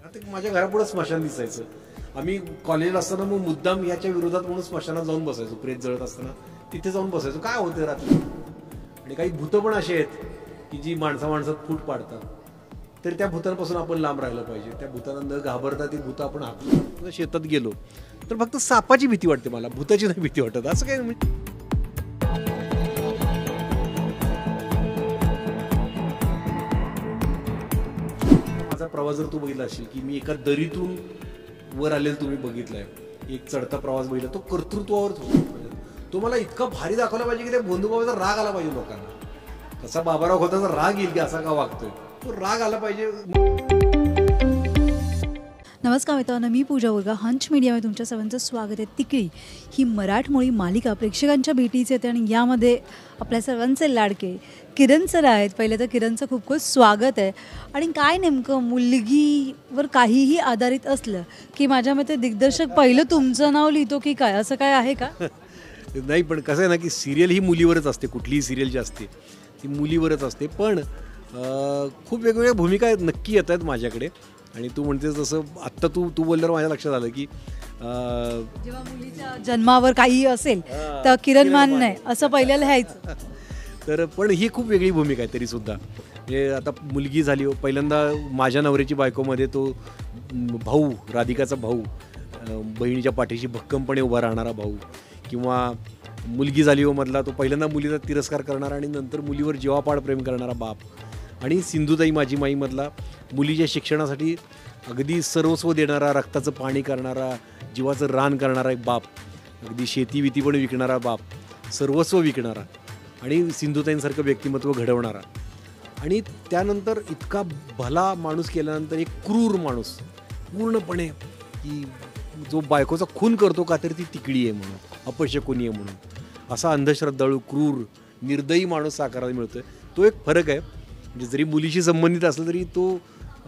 आता माझ्या घरापुढे स्मशान दिसायचं. आम्ही कॉलेजला असताना मग मुद्दाम याच्या विरोधात म्हणून स्मशानात जाऊन बसायचो. प्रेत जळत असताना तिथे जाऊन बसायचो. काय होते रात्री. आणि काही भूतं पण अशी आहेत की जी माणसात फूट पाडतात. तर त्या भूतांपासून आपण लांब राहिलं पाहिजे. त्या भूतांना न घाबरता ती भूतं आपण हाकलून शेतात गेलो तर फक्त सापाची भीती वाटते मला, भूताची नाही भीती वाटत. असं काय माझा प्रवास जर तू बघितला असेल की मी एका दरीतून वर आलेलं तुम्ही बघितलाय. एक चढता प्रवास बघितला. तो कर्तृत्वावरच होतो. तो मला इतका भारी दाखवला पाहिजे की त्या बंधुबाबाचा राग आला पाहिजे लोकांना. तसा बाबाराव होता राग येईल की असा का वागतोय, तो राग आला पाहिजे. नमस्कार मित्रांनो, मी पूजा उर्गा. हंच मीडियामध्ये तुमच्या सर्वांचं स्वागत आहे. तिकडी ही मराठमोळी मालिका प्रेक्षकांच्या भेटीची येते आणि यामध्ये आपल्या सर्वांचे लाडके किरण सर आहेत. पहिले तर किरणचं खूप खूप स्वागत आहे. आणि काय नेमकं मुलगीवर काहीही आधारित असलं की माझ्या मते दिग्दर्शक पहिलं तुमचं नाव लिहितो की काय, असं काय आहे का? नाही, पण कसं आहे ना की सिरियल ही मुलीवरच असते. कुठलीही सिरियल जी असते ती मुलीवरच असते. पण खूप वेगवेगळ्या भूमिका नक्की येत आहेत माझ्याकडे. आणि तू म्हणतेस जसं आत्ता तू बोलल्यावर माझ्या लक्षात आलं की जेव्हा मुलीच्या जन्मावर काही असेल तर किरण मान नाही असं पहिल्याला लिहायचं. तर पण ही खूप वेगळी भूमिका आहे तरीसुद्धा. म्हणजे आता मुलगी झाली. पहिल्यांदा माझ्या नवऱ्याची बायकोमध्ये तो भाऊ, राधिकाचा भाऊ, बहिणीच्या पाठीशी भक्कमपणे उभा राहणारा भाऊ. किंवा मुलगी झाली हो मधला तो पहिल्यांदा मुलीचा तिरस्कार करणारा आणि नंतर मुलीवर जीवापाड प्रेम करणारा बाप. आणि सिंधुताई माझी माईमधला मुलीच्या शिक्षणासाठी अगदी सर्वस्व देणारा, रक्ताचं पाणी करणारा, जीवाचं रान करणारा एक बाप. अगदी शेती विती पण विकणारा बाप, सर्वस्व विकणारा आणि सिंधुताईंसारखं व्यक्तिमत्व घडवणारा. आणि त्यानंतर इतका भला माणूस केल्यानंतर एक क्रूर माणूस पूर्णपणे की जो बायकोचा खून करतो का तर ती तिकडी आहे म्हणून, अपशकुनी आहे म्हणून. असा अंधश्रद्धाळू, क्रूर, निर्दयी माणूस साकारायला मिळतोय. तो एक फरक आहे. म्हणजे जरी मुलीशी संबंधित असला तरी तो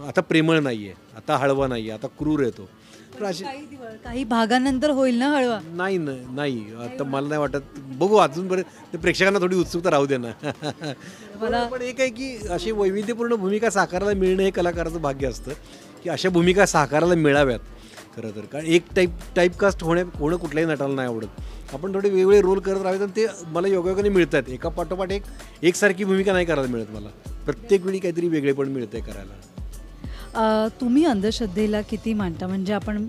आता प्रेमळ नाही आहे, आता हळवा नाही आहे, आता क्रूर आहे तो. तर अशी काही भागानंतर होईल ना हळवा? नाही आता मला नाही वाटत. बघू अजूनपर्यंत प्रेक्षकांना थोडी उत्सुकता राहू दे ना. मला पण एक आहे की अशी वैविध्यपूर्ण भूमिका साकारायला मिळणं हे कलाकाराचं भाग्य असतं की अशा भूमिका साकारायला मिळाव्यात खरं तर. कारण एक टाईपकास्ट होणं कुठल्याही नटाला नाही आवडत. आपण थोडे वेगवेगळे रोल करत राहावे तर ते मला योगायोगाने मिळतात. एका पाठोपाठ एकसारखी भूमिका नाही करायला मिळत मला. प्रत्येक वेळी काहीतरी वेगळेपण मिळतंय करायला. तुम्ही अंधश्रद्धेला किती मानता? म्हणजे आपण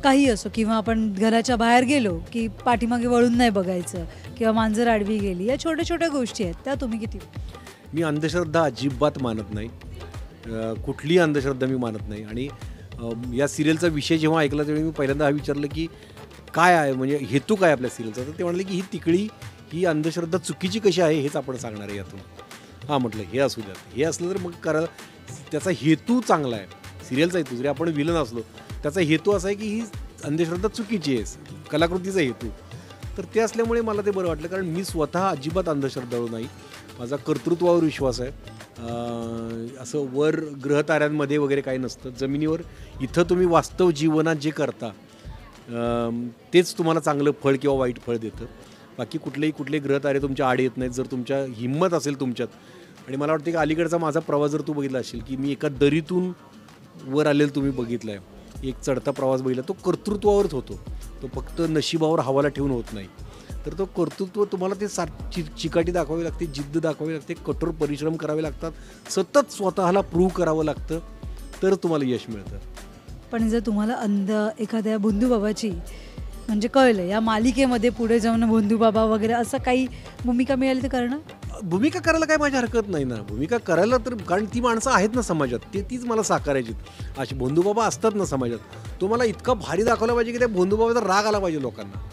काही असो किंवा आपण घराच्या बाहेर गेलो की पाठीमागे वळून नाही बघायचं किंवा मांजर आडवी गेली, या छोट्या छोट्या गोष्टी आहेत त्या तुम्ही किती? मी अंधश्रद्धा अजिबात मानत नाही. कुठलीही अंधश्रद्धा मी मानत नाही. आणि या सिरियलचा विषय जेव्हा ऐकला तेव्हा मी पहिल्यांदा हा विचारलं की काय आहे, म्हणजे हेतू काय आपल्या सिरियलचा. तर ते म्हणाले की ही तिकडी ही अंधश्रद्धा चुकीची कशी आहे हेच आपण सांगणार आहे यातून. हां म्हटलं हे असू द्यात. हे असलं तर मग करायला त्याचा हेतू चांगला आहे. सिरियलचा हेतू जरी आपण विलन असलो त्याचा हेतू असा आहे की ही अंधश्रद्धा चुकीची आहे, कलाकृतीचा हेतू. तर ते असल्यामुळे मला ते बरं वाटलं. कारण मी स्वतः अजिबात अंधश्रद्धाळू नाही. माझा कर्तृत्वावर विश्वास आहे. असं वर ग्रहताऱ्यांमध्ये वगैरे काही नसतं. जमिनीवर इथं तुम्ही वास्तव जीवनात जे करता तेच तुम्हाला चांगलं फळ किंवा वाईट फळ देतं. बाकी कुठले ग्रहतारे तुमच्या आड येत नाहीत जर तुमच्या हिंमत असेल तुमच्यात. आणि मला वाटतं की अलीकडचा माझा प्रवास जर तू बघितला असेल की मी एका दरीतून वर आलेलं तुम्ही बघितलं आहे. एक चढता प्रवास बघितला. तो कर्तृत्वावरच होतो. तो फक्त नशिबावर हवाला ठेवून होत नाही. तर तो कर्तृत्व तुम्हाला ते चिकाटी दाखवावी लागते, जिद्द दाखवावी लागते, कठोर परिश्रम करावे लागतात, सतत स्वतःला प्रूव्ह करावं लागतं तर तुम्हाला यश मिळतं. पण जर तुम्हाला एखाद्या बंधुबाबाची म्हणजे कळलं या मालिकेमध्ये पुढे जाऊन बंधुबाबा वगैरे असं काही भूमिका मिळाली तर करणं? भूमिका करायला काय माझी हरकत नाही ना. भूमिका करायला तर कारण ती माणसं आहेत ना समाजात, तीच मला साकारायची. अशी बंधुबाबा असतात ना समाजात. तो मला इतका भारी दाखवला पाहिजे की त्या बंधुबाबाचा राग आला पाहिजे लोकांना.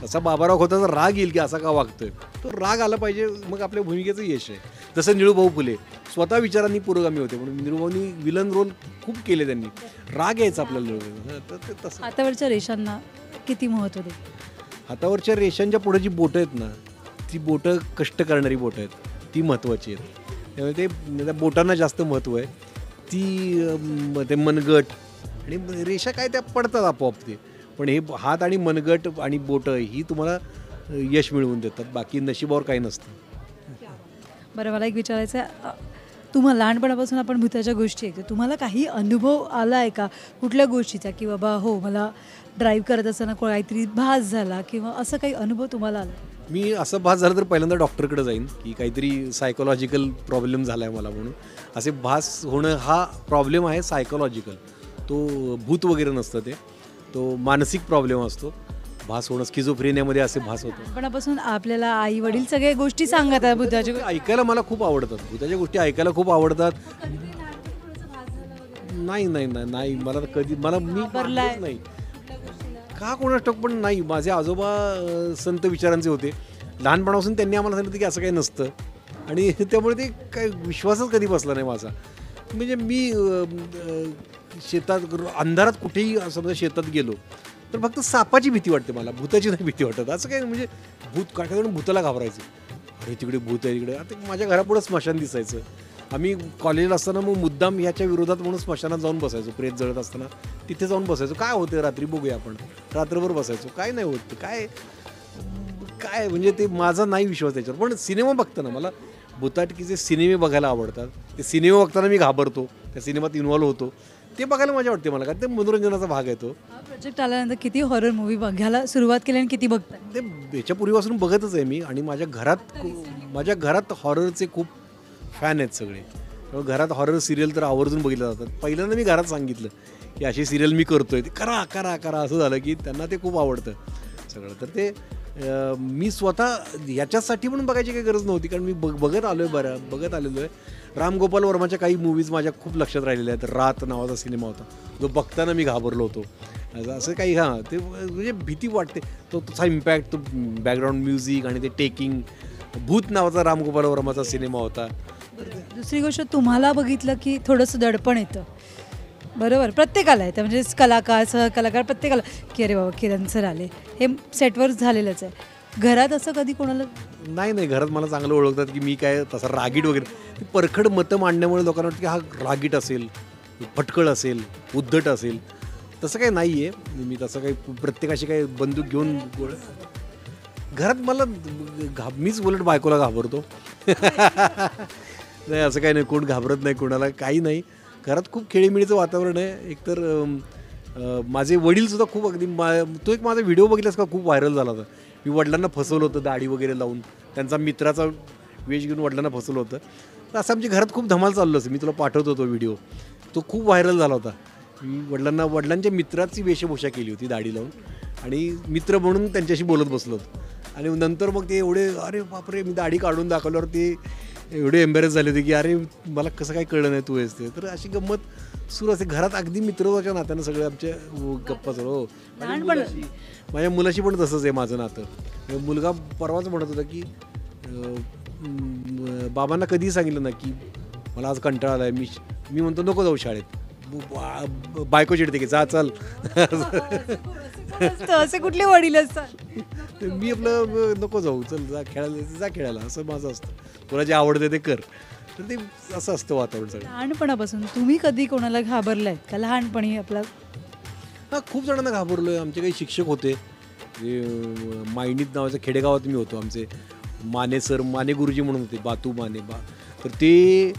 तसा बाबाराव होता तर राग येईल की असा का वागतोय, तो राग आला पाहिजे. मग आपल्या भूमिकेचं यश आहे. जसं निळूभाऊ फुले स्वतः विचारांनी पुरोगामी होते म्हणून निळूभाऊनी विलन रोल खूप केले. त्यांनी राग यायचा आपल्याला निळूभाऊ. तसं हातावरच्या रेषांना किती महत्त्व दे? हातावरच्या रेषांच्या पुढे जी बोटं आहेत ना, ती बोटं कष्ट करणारी बोटं आहेत, ती महत्त्वाची आहेत. त्यामुळे ते त्या बोटांना जास्त महत्त्व आहे. ते मनगट आणि रेषा काय त्या पडतात आपोआप ते. पण हे हात आणि मनगट आणि बोटं ही तुम्हाला यश मिळवून देतात. बाकी नशिबावर काही नसतं. बरं, मला एक विचारायचं आहे. तुम्हाला लहानपणापासून आपण भूताच्या गोष्टी ऐकतो, तुम्हाला काही अनुभव आला आहे का कुठल्या गोष्टीचा, की बाबा हो मला ड्राईव्ह करत असताना काहीतरी भास झाला किंवा असं काही अनुभव तुम्हाला आला? मी असं भास झालं तर पहिल्यांदा डॉक्टरकडे जाईन की काहीतरी सायकोलॉजिकल प्रॉब्लेम झाला आहे मला म्हणून. असे भास होणं हा प्रॉब्लेम आहे सायकोलॉजिकल, तो भूत वगैरे नसतं, तो मानसिक प्रॉब्लेम असतो. भास होणं स्किझोफ्रेनियामध्ये असे भास होतो. लहानपणापासून आपल्याला आई वडील सगळ्या गोष्टी सांगत आहेत भूताच्या गोष्टी. ऐकायला मला खूप आवडतात, भूताच्या गोष्टी ऐकायला खूप आवडतात. नाही नाही नाही नाही मला तर कधी मी घाबरलाय? नाही का कोणास ठाऊक, पण नाही. माझे आजोबा संत विचारांचे होते. लहानपणापासून त्यांनी आम्हाला सांगितलं की असं काही नसतं आणि त्यामुळे ते काय विश्वासच कधी बसला नाही माझा. म्हणजे मी शेतात अंधारात कुठेही समजा शेतात गेलो तर फक्त सापाची भीती वाटते मला, भूताची नाही भीती वाटत. असं काय म्हणजे भूत काय करून भूताला घाबरायचं, अरे तिकडे भूत आहे तिकडे. आता माझ्या घरापुढं स्मशान दिसायचं. आम्ही कॉलेजला असताना मग मुद्दाम याच्या विरोधात म्हणून स्मशानात जाऊन बसायचो, प्रेत जळत असताना तिथे जाऊन बसायचो. काय होतं रात्री बघूया आपण, रात्रभर बसायचो. काय नाही होत, काय काय म्हणजे ते माझा नाही विश्वास त्याच्यावर. पण सिनेमा बघताना मला भूताटकीचे सिनेमे बघायला आवडतात. ते सिनेमा बघताना मी घाबरतो, त्या सिनेमात इन्व्हॉल्व होतो, ते बघायला मजा वाटते मला, कारण ते मनोरंजनाचा भाग आहे तो. हा प्रोजेक्ट आल्यानंतर किती हॉरर मूवी बघायला सुरुवात केली आणि किती बघताय? ते याच्या पूर्वीपासून बघतच आहे मी आणि माझ्या घरात हॉररचे खूप फॅन आहेत सगळे. त्यामुळे घरात हॉरर सिरियल तर आवर्जून बघितल्या जातात. पहिल्यांदा मी घरात सांगितलं की अशी सिरियल मी करतोय, ते करा करा करा असं झालं की त्यांना ते खूप आवडतं सगळं. तर ते मी स्वतः ह्याच्यासाठी म्हणून बघायची काही गरज नव्हती, कारण मी बघत आलेलो आहे. राम गोपाल वर्माच्या काही मूवीज माझ्या खूप लक्षात राहिलेल्या आहेत. रात नावाचा सिनेमा होता, जो बघताना मी घाबरलो होतो. असं काही ते म्हणजे भीती वाटते. तसा इम्पॅक्ट, तो बॅकग्राऊंड म्युझिक आणि ते टेकिंग. भूत नावाचा राम गोपाल वर्माचा सिनेमा होता. दुसरी गोष्ट, तुम्हाला बघितलं की थोडंसं दडपण येतं, बरोबर? प्रत्येकाला येतं, म्हणजे कलाकार सहकलाकार प्रत्येकाला, की अरे बाबा किरण सर आले, हे सेटवर झालेलंच आहे. घरात असं कधी कोणाला? नाही, घरात मला चांगलं ओळखतात की मी काय तसा रागीट वगैरे. ती परखड मतं मांडण्यामुळे लोकांना वाटतं की हा रागीट असेल, फटकळ असेल, उद्धट असेल. तसं काही नाही आहे. मी तसं काही प्रत्येकाशी काही बंदूक घेऊन घरात मला मीच उलट बायकोला घाबरतो. नाही असं काही नाही, कोण घाबरत नाही कोणाला, काही नाही. घरात खूप खेळीमेळीचं वातावरण आहे. एकतर माझे वडीलसुद्धा खूप अगदी तो एक माझा व्हिडिओ बघितलास का, खूप व्हायरल झाला होता. मी वडिलांना फसवलं होतं दाढी वगैरे लावून, त्यांचा मित्राचा वेश घेऊन वडिलांना फसवलं होतं. तर असं आमच्या घरात खूप धमाल चाललं असं. मी तुला पाठवतो तो व्हिडिओ, तो खूप व्हायरल झाला होता. मी वडिलांच्या मित्राची वेशभूषा केली होती दाढी लावून आणि मित्र म्हणून त्यांच्याशी बोलत बसलो होतो. आणि नंतर मग ते एवढे, अरे बापरे, मी दाढी काढून दाखवल्यावर ते एवढे एम्बॅरेस झाले होते की अरे मला कसं काय कळलं नाही तू आहेस ते. तर अशी गंमत सुरू असते घरात, अगदी मित्राच्या नात्यानं सगळे आमच्या गप्पा चालू. हो, माझ्या मुलाशी पण तसंच आहे माझं नातं. मुलगा परवाच म्हणत होता की बाबांना कधीही सांगितलं ना की मला आज कंटाळा आला आहे, मी म्हणतो नको जाऊ शाळेत. बायको चिडते की जा चल. असे कुठले वडील असतात? मी आपलं नको जाऊ, चल जा खेळायला, असं माझं असतं. तुला जे आवडते ते कर. तर ते असं असतं वातावरण सगळं. लहानपणापासून तुम्ही कधी कोणाला घाबरलाय का? लहानपणी आपला? हां, खूप जणांना घाबरलो आहे. आमचे काही शिक्षक होते, जे मायनीत नावाच्या खेडेगावात मी होतो. आमचे माने सर, माने गुरुजी म्हणून होते, बातू माने तर ते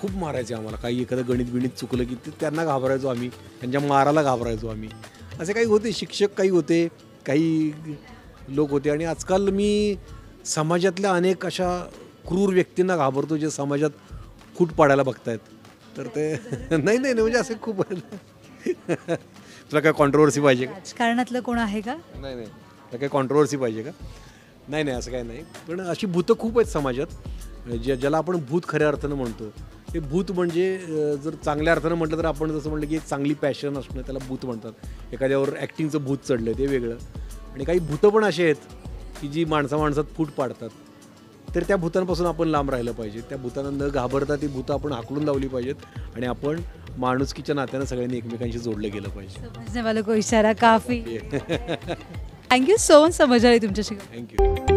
खूप मारायचे आम्हाला. काही एखादं गणित चुकलं की त्यांना घाबरायचो आम्ही, त्यांच्या माराला घाबरायचो आम्ही. असे काही होते शिक्षक, काही होते, काही लोक होते. आणि आजकाल मी समाजातल्या अनेक अशा क्रूर व्यक्तींना घाबरतो जे समाजात फूट पाडायला बघतायत. तर ते नाही म्हणजे असे खूप. तुला काय कॉन्ट्रोवर्सी पाहिजे का? राजकारणातलं कोण आहे का? नाही तुला काय कॉन्ट्रोवर्सी पाहिजे का? नाही असं काही नाही. पण अशी भूतं खूप आहेत समाजात, ज्याला आपण भूत खऱ्या अर्थानं म्हणतो. ते भूत म्हणजे जर चांगल्या अर्थानं म्हटलं तर आपण जसं म्हटलं की एक चांगली पॅशन असणं, त्याला भूत म्हणतात. एखाद्यावर ॲक्टिंगचं भूत चढलं ते वेगळं. आणि काही भूतं पण असे आहेत की जी माणसात फूट पाडतात. तर त्या भूतांपासून आपण लांब राहिलं पाहिजे. त्या भूतांना न घाबरता ती भूतं आपण हाकलून लावली पाहिजेत आणि आपण माणुसकीच्या नात्यानं सगळ्यांनी एकमेकांशी जोडलं गेलं पाहिजे. समजने वालों को इशारा काफी. थँक्यू सो मच, मजा आली तुमच्याशी. थँक्यू.